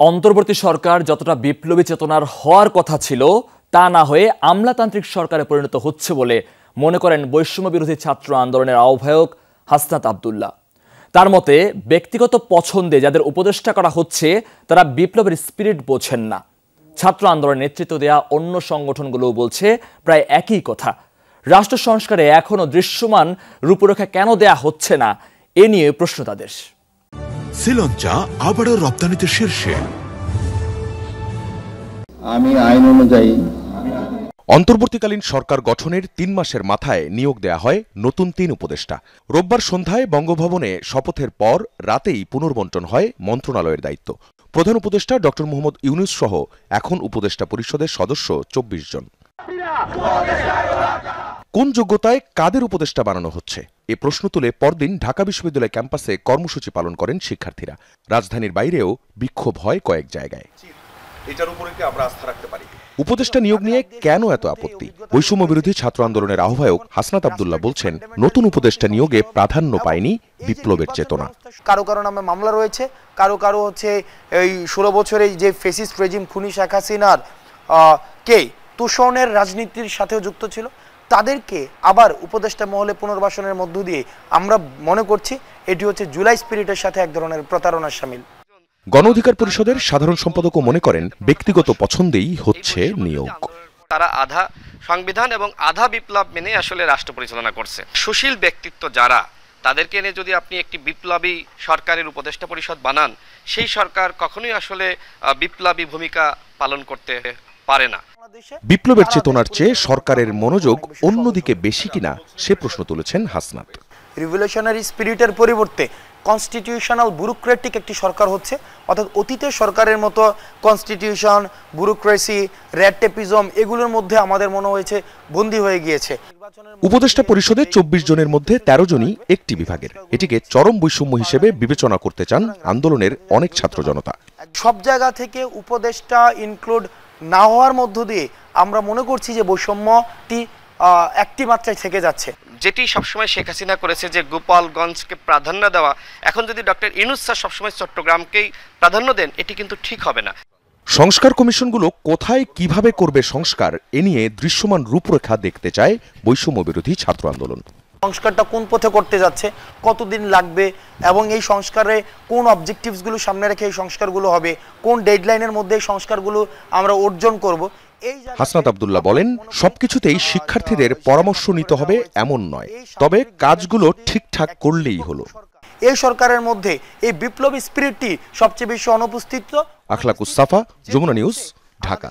অন্তর্বর্তী সরকার যতটা বিপ্লবী চেতনার হওয়ার কথা ছিল তা না হয়ে আমলাতান্ত্রিক সরকারে পরিণত হচ্ছে বলে মনে করেন বৈষম্য বিরোধী ছাত্র আন্দোলনের আহ্বায়ক হাসনাত আব্দুল্লাহ। তার মতে ব্যক্তিগত পছন্দে যাদের উপদেষ্টা করা হচ্ছে তারা বিপ্লবের স্পিরিট বোঝেন না। ছাত্র আন্দোলনের নেতৃত্ব দেয়া অন্য সংগঠনগুলোও বলছে প্রায় একই কথা। রাষ্ট্র সংস্কারে এখনো দৃশ্যমান রূপরেখা কেন দেয়া হচ্ছে না এ নিয়ে প্রশ্ন তাদের। শ্রীলঙ্কা আবারও রপ্তানিতে শীর্ষে। আমি আইন অনুযায়ী অন্তর্বর্তীকালীন সরকার গঠনের ৩ মাসের মাথায় নিয়োগ দেয়া হয় নতুন ৩ উপদেষ্টা। রোববার সন্ধ্যায় বঙ্গভবনে শপথের পর রাতেই পুনর্বণ্টন হয় মন্ত্রণালয়ের দায়িত্ব। প্রধান উপদেষ্টা ড. মোহাম্মদ ইউনূস সহ এখন উপদেষ্টা পরিষদের সদস্য ২৪ জন। কোন যোগ্যতায় কাদের উপদেষ্টা বানানো হচ্ছে এ প্রশ্ন তুলে পরদিন ঢাকা বিশ্ববিদ্যালয় ক্যাম্পাসে কর্মসূচি পালন করেন শিক্ষার্থীরা। রাজধানীর বাইরেও বিক্ষোভ হয় কয়েক জায়গায়। এটার উপরে কি আমরা আস্থা রাখতে পারি? উপদেষ্টা নিয়োগ নিয়ে কেন এত আপত্তি? বৈষম্য বিরোধী ছাত্র আন্দোলনের আহ্বায়ক হাসনাত আব্দুল্লাহ বলছেন, নতুন উপদেষ্টা নিয়োগে প্রাধান্য পায়নি বিপ্লবের চেতনা। কারো কারো নামে মামলা রয়েছে, কারো কারো হচ্ছে এই 16 বছরে যে ফেসিস্ট রেজিম খুনি শেখ হাসিনার কে তোষণের রাজনীতির সাথেও যুক্ত ছিল, তাদেরকে আবার উপদেষ্টা মহলে পুনর্বাসনের মধ্য দিয়ে আমরা মনে করছি এটি হচ্ছে জুলাই স্পিরিটের সাথে এক ধরনের প্রতারণার শামিল। গণ অধিকার পরিষদের সাধারণ সম্পাদকও মনে করেন ব্যক্তিগত পছন্দেই হচ্ছে নিয়োগ। তারা আধা সংবিধান এবং আধা বিপ্লব মেনে আসলে রাষ্ট্র পরিচালনা করছে। সুশীল ব্যক্তিত্ব যারা, তাদেরকে এনে যদি আপনি একটি বিপ্লবী সরকারের উপদেষ্টা পরিষদ বানান, সেই সরকার কখনোই আসলে বিপ্লবী ভূমিকা পালন করতে পারে না। বিপ্লবের চেতনার চেয়ে সরকারের মনোযোগ অন্যদিকে বেশি কিনা সে প্রশ্ন তুলেছেন হাসনাত। রিভলিউশনারি স্পিরিটের পরিবর্তে কনস্টিটিউশনাল ব্যুরোক্রেটিক একটি সরকার হচ্ছে, অর্থাৎ অতীতের সরকারের মতো কনস্টিটিউশন, ব্যুরোক্রেসি, রেড টেপিজম এগুলোর মধ্যে আমাদের মনে হয়েছে বন্দী হয়ে গিয়েছে। উপদেষ্টা পরিষদে ২৪ জনের মধ্যে ১৩ জনই একটি বিভাগের। এটিকে চরম বৈষম্য হিসেবে বিবেচনা করতে চান আন্দোলনের অনেক ছাত্র জনতা। সব জায়গা থেকে উপদেষ্টা ইনক্লুড না হওয়ার মধ্য দিয়ে আমরা মনে করছি যে বৈষম্যটি একটি মাত্রায় থেকে যাচ্ছে। যেটি সবসময় শেখ হাসিনা করেছে যে গোপালগঞ্জকে প্রাধান্য দেওয়া, এখন যদি ডক্টর ইউনূস স্যার সবসময় চট্টগ্রামকেই প্রাধান্য দেন, এটি কিন্তু ঠিক হবে না। সংস্কার কমিশনগুলো কোথায় কিভাবে করবে সংস্কার এ নিয়ে দৃশ্যমান রূপরেখা দেখতে চায় বৈষম্য বিরোধী ছাত্র আন্দোলন। সংস্কারটা কোন পথে করতে যাচ্ছে, কতদিন লাগবে এবং এই সংস্কারে কোন অবজেক্টিভসগুলো সামনে রেখে এই সংস্কারগুলো হবে, কোন ডেডলাইনের মধ্যে এই সংস্কারগুলো আমরা অর্জন করব। হাসনাত আব্দুল্লাহ বলেন, সবকিছুতেই শিক্ষার্থীদের পরামর্শ নিতে হবে এমন নয়, তবে কাজগুলো ঠিকঠাক করলেই হলো। এই সরকারের মধ্যে এই বিপ্লবী স্পিরিটটি সবচেয়ে বেশি অনুপস্থিত। আখলাকুস সাফা, যমুনা নিউজ, ঢাকা।